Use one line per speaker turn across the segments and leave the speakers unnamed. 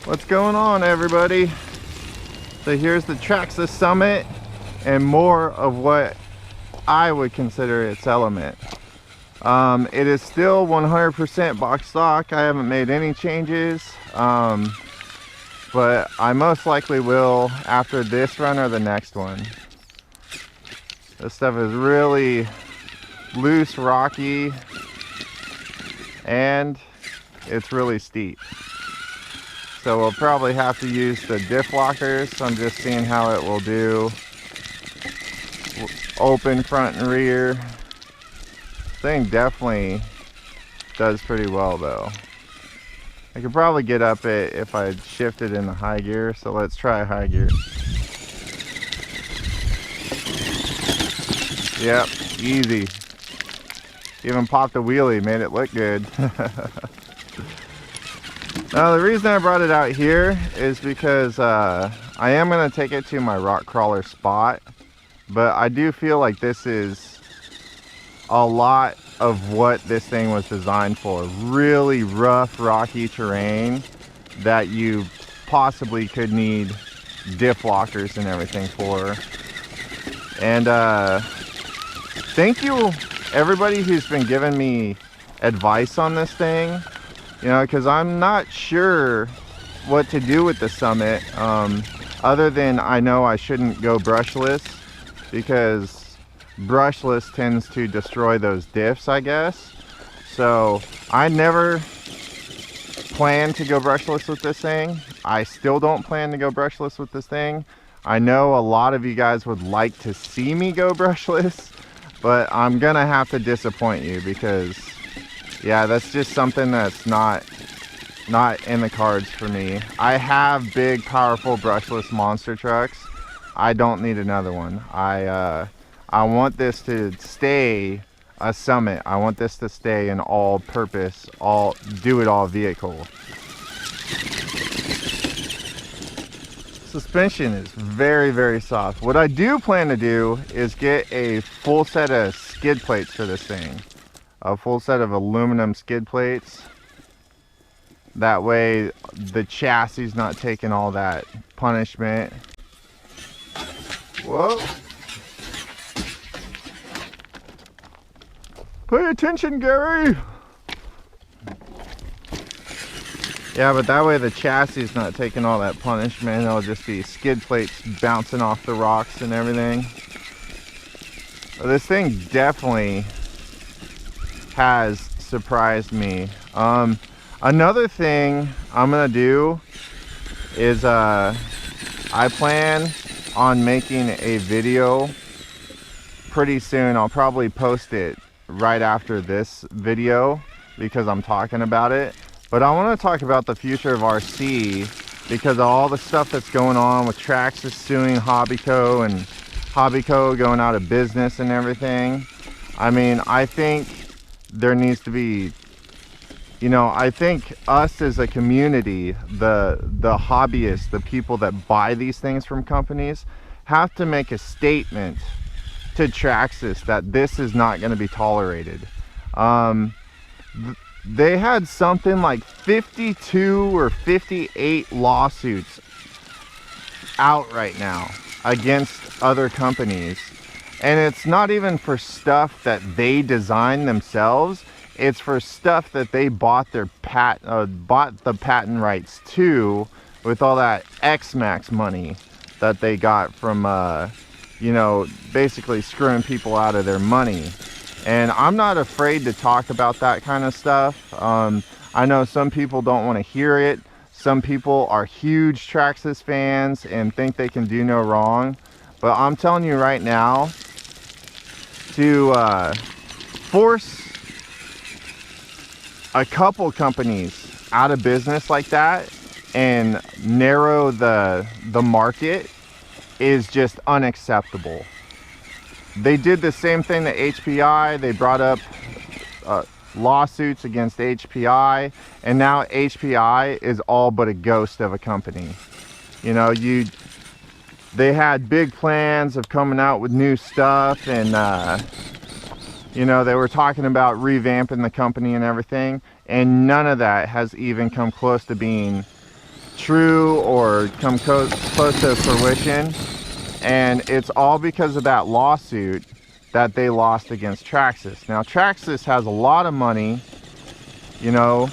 What's going on, everybody? So here's the Traxxas Summit and more of what I would consider its element. It is still 100% box stock. I haven't made any changes, but I most likely will after this run or the next one. This stuff is really loose, rocky, and it's really steep. So we'll probably have to use the diff lockers. I'm just seeing how it will do. Open front and rear. Thing definitely does pretty well though. I could probably get up it if I shifted into high gear. So let's try high gear. Yep, easy. Even popped a wheelie, made it look good. Now the reason I brought it out here is because I am going to take it to my rock crawler spot, but I do feel like this is a lot of what this thing was designed for. Really rough, rocky terrain that you possibly could need diff lockers and everything for. And thank you everybody who's been giving me advice on this thing. You know, because I'm not sure what to do with the Summit, other than I know I shouldn't go brushless, because brushless tends to destroy those diffs, I guess. So I never plan to go brushless with this thing. I still don't plan to go brushless with this thing. I know a lot of you guys would like to see me go brushless, but I'm gonna have to disappoint you, because yeah, that's just something that's not in the cards for me. I have big, powerful brushless monster trucks. I don't need another one. I want this to stay a Summit. I want this to stay an all-purpose, do-it-all vehicle. Suspension is very, very soft. What I do plan to do is get a full set of skid plates for this thing. A full set of aluminum skid plates. That way the chassis is not taking all that punishment. Whoa. Pay attention, Gary. Yeah, but that way the chassis is not taking all that punishment. It'll just be skid plates bouncing off the rocks and everything. This thing definitely has surprised me. Another thing I'm gonna do is I plan on making a video pretty soon. I'll probably post it right after this video because I'm talking about it, but I want to talk about the future of RC because of all the stuff that's going on with Traxxas suing Hobbyco and Hobbyco going out of business and everything. I mean, I think there needs to be, you know, I think us as a community, the hobbyists, the people that buy these things from companies, have to make a statement to Traxxas that this is not going to be tolerated. They had something like 52 or 58 lawsuits out right now against other companies. And it's not even for stuff that they designed themselves. It's for stuff that they bought the patent rights to with all that X-Max money that they got from, you know, basically screwing people out of their money. And I'm not afraid to talk about that kind of stuff. I know some people don't want to hear it. Some people are huge Traxxas fans and think they can do no wrong. But I'm telling you right now, to force a couple companies out of business like that and narrow the market is just unacceptable. They did the same thing to HPI. They brought up lawsuits against HPI, and now HPI is all but a ghost of a company. You know, they had big plans of coming out with new stuff, and you know, they were talking about revamping the company and everything, and none of that has even come close to being true or come close to fruition. And it's all because of that lawsuit that they lost against Traxxas. Now Traxxas has a lot of money, you know,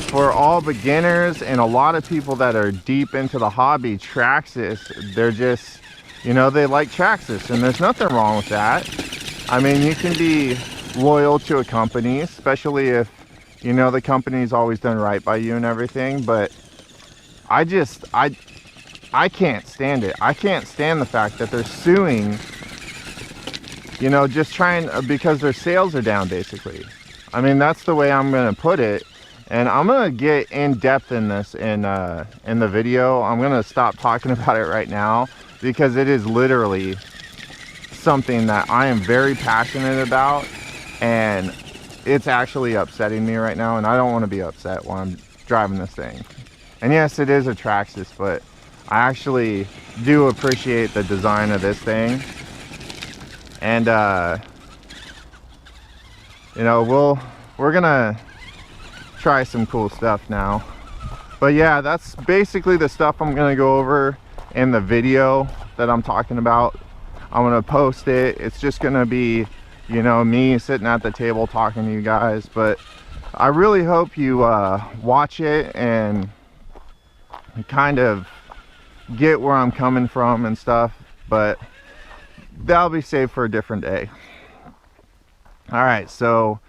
for all beginners and a lot of people that are deep into the hobby. Traxxas, they're just, you know, they like Traxxas, and there's nothing wrong with that. I mean, you can be loyal to a company, especially if, you know, the company's always done right by you and everything, but I can't stand it. I can't stand the fact that they're suing, you know, just trying because their sales are down, basically. I mean, that's the way I'm gonna put it. And I'm gonna get in depth in this in the video. I'm gonna stop talking about it right now because it is literally something that I am very passionate about, and it's actually upsetting me right now, and I don't want to be upset while I'm driving this thing. And yes, it is a Traxxas, but I actually do appreciate the design of this thing. And you know, we're gonna try some cool stuff now. But yeah, that's basically the stuff I'm gonna go over in the video that I'm talking about. I'm gonna post it. It's just gonna be, you know, me sitting at the table talking to you guys. But I really hope you watch it and kind of get where I'm coming from and stuff, but that'll be saved for a different day. All right, so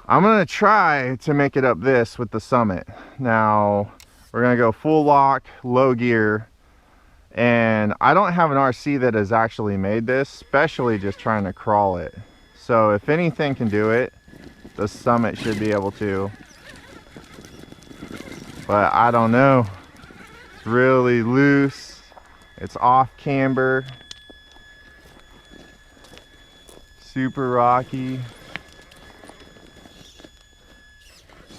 I'm gonna try to make it up this with the Summit. Now we're gonna go full lock, low gear, and I don't have an RC that has actually made this, especially just trying to crawl it. So if anything can do it, the Summit should be able to, but I don't know. It's really loose. It's off camber. Super rocky.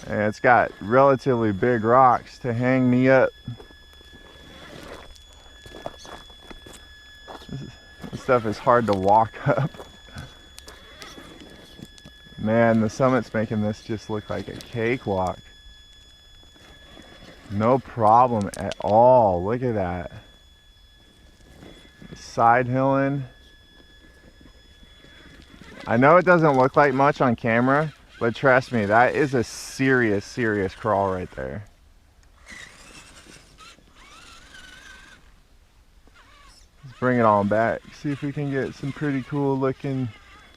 And it's got relatively big rocks to hang me up. This stuff is hard to walk up. Man, the Summit's making this just look like a cakewalk. No problem at all. Look at that. Side hilling. I know it doesn't look like much on camera, but trust me, that is a serious crawl right there. Let's bring it on back. See if we can get some pretty cool looking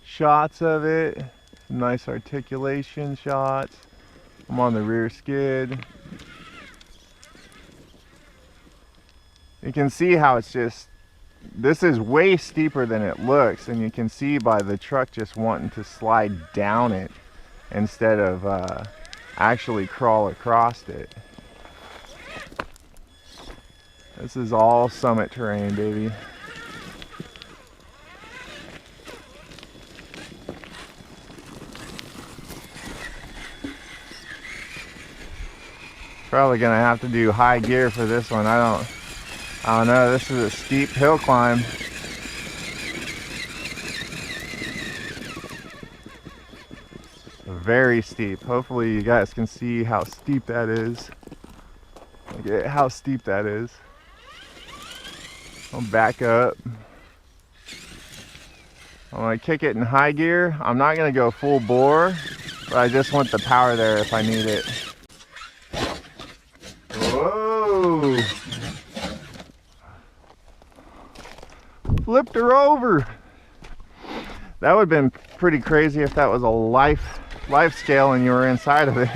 shots of it. Some nice articulation shots. I'm on the rear skid. You can see how it's just, this is way steeper than it looks, and you can see by the truck just wanting to slide down it instead of actually crawl across it. This is all Summit terrain, baby. Probably gonna have to do high gear for this one. I don't know, this is a steep hill climb. Very steep. Hopefully you guys can see how steep that is. Look at how steep that is. I'll back up. I'm gonna kick it in high gear. I'm not gonna go full bore, but I just want the power there if I need it. Whoa! Flipped her over. That would have been pretty crazy if that was a life scale and you were inside of it.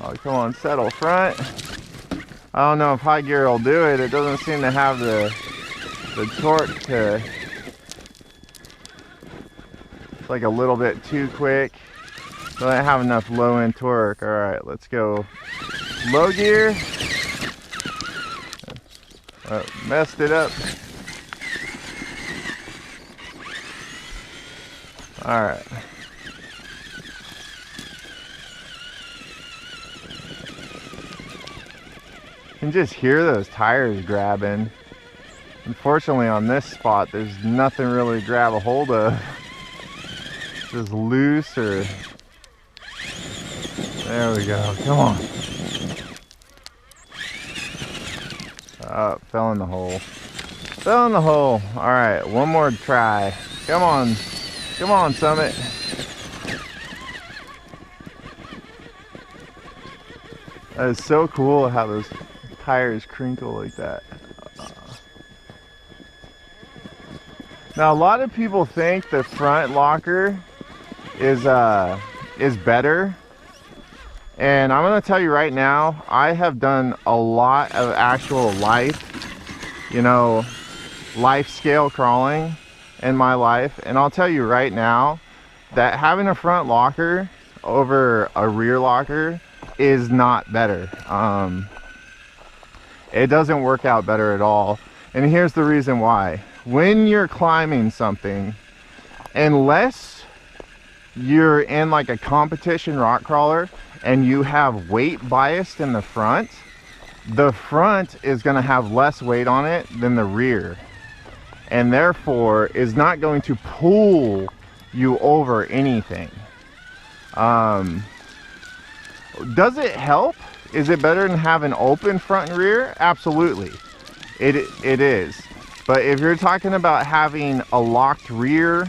Oh, come on, settle front. I don't know if high gear will do it. It doesn't seem to have the torque to. It's like a little bit too quick. Doesn't have enough low end torque. All right, let's go low gear. Oh, messed it up. All right. You can just hear those tires grabbing. Unfortunately, on this spot, there's nothing really to grab a hold of. It's just loose or There we go. Come on. Oh, fell in the hole. Fell in the hole. Alright, one more try. Come on. Come on, Summit. That is so cool how those tires crinkle like that. Now, a lot of people think the front locker is better. And I'm going to tell you right now, I have done a lot of actual life scale crawling in my life. And I'll tell you right now that having a front locker over a rear locker is not better. It doesn't work out better at all. And here's the reason why. When you're climbing something, unless you're in like a competition rock crawler and you have weight biased in the front is going to have less weight on it than the rear, and therefore is not going to pull you over anything. Does it help? Is it better than having open front and rear? Absolutely, it is. But if you're talking about having a locked rear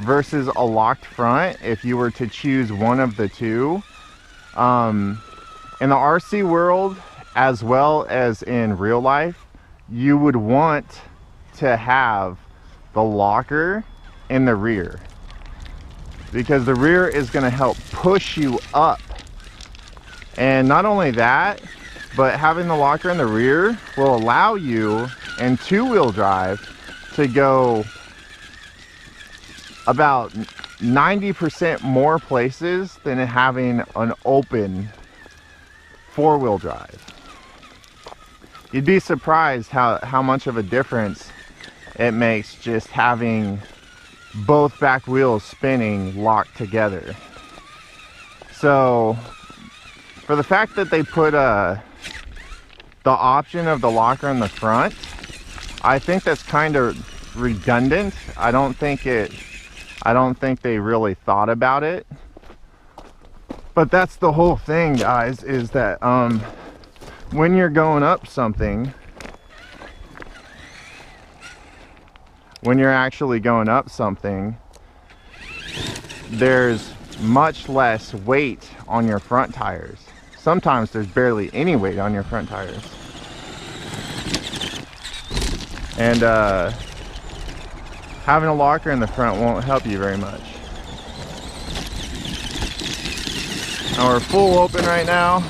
versus a locked front, if you were to choose one of the two, in the RC world as well as in real life, you would want to have the locker in the rear, because the rear is going to help push you up. And not only that, but having the locker in the rear will allow you in two-wheel drive to go about 90% more places than having an open four-wheel drive. You'd be surprised how much of a difference it makes just having both back wheels spinning locked together. So for the fact that they put the option of the locker in the front, I think that's kind of redundant. I don't think they really thought about it. But that's the whole thing, guys, is that when you're going up something, when you're actually going up something, there's much less weight on your front tires. Sometimes there's barely any weight on your front tires. And having a locker in the front won't help you very much. Now we're full open right now.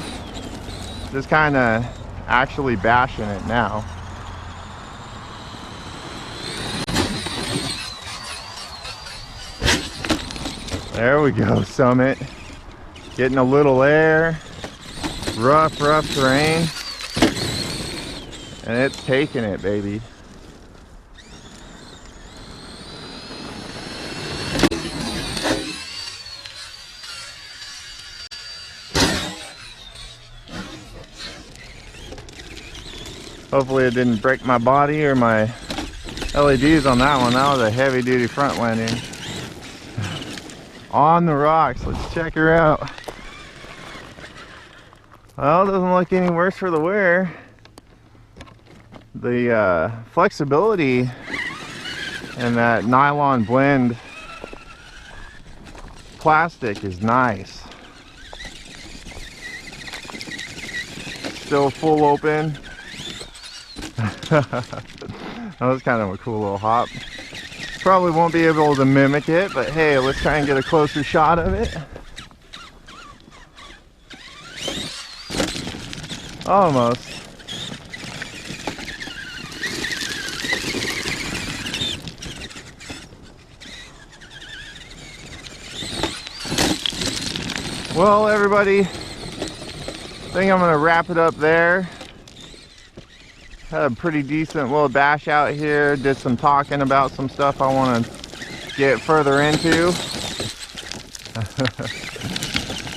Just kind of actually bashing it now. There we go, Summit. Getting a little air. Rough terrain. And it's taking it, baby. Hopefully it didn't break my body or my LEDs on that one. That was a heavy duty front landing. On the rocks, let's check her out. Well, it doesn't look any worse for the wear. The flexibility and that nylon blend plastic is nice. Still full open. That was kind of a cool little hop. Probably won't be able to mimic it, but hey, let's try and get a closer shot of it. Almost. Well, everybody, I think I'm gonna wrap it up there. Had a pretty decent little bash out here. Did some talking about some stuff I want to get further into.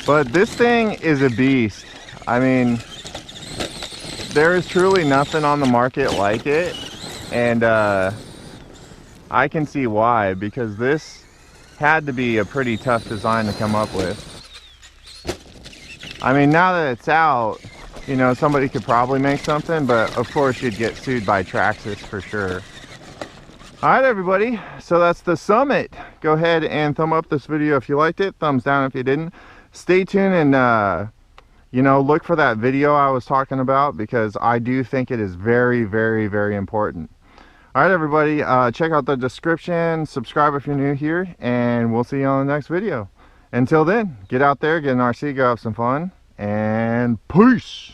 But this thing is a beast. I mean, there is truly nothing on the market like it, and I can see why, because this had to be a pretty tough design to come up with. I mean, now that it's out, you know, somebody could probably make something, but of course you'd get sued by Traxxas for sure. All right, everybody, so that's the Summit. Go ahead and thumb up this video if you liked it, thumbs down if you didn't. Stay tuned and you know, look for that video I was talking about, because I do think it is very, very, very important. All right, everybody, check out the description, subscribe if you're new here, and we'll see you on the next video. Until then, get out there, get an RC, go have some fun, and peace.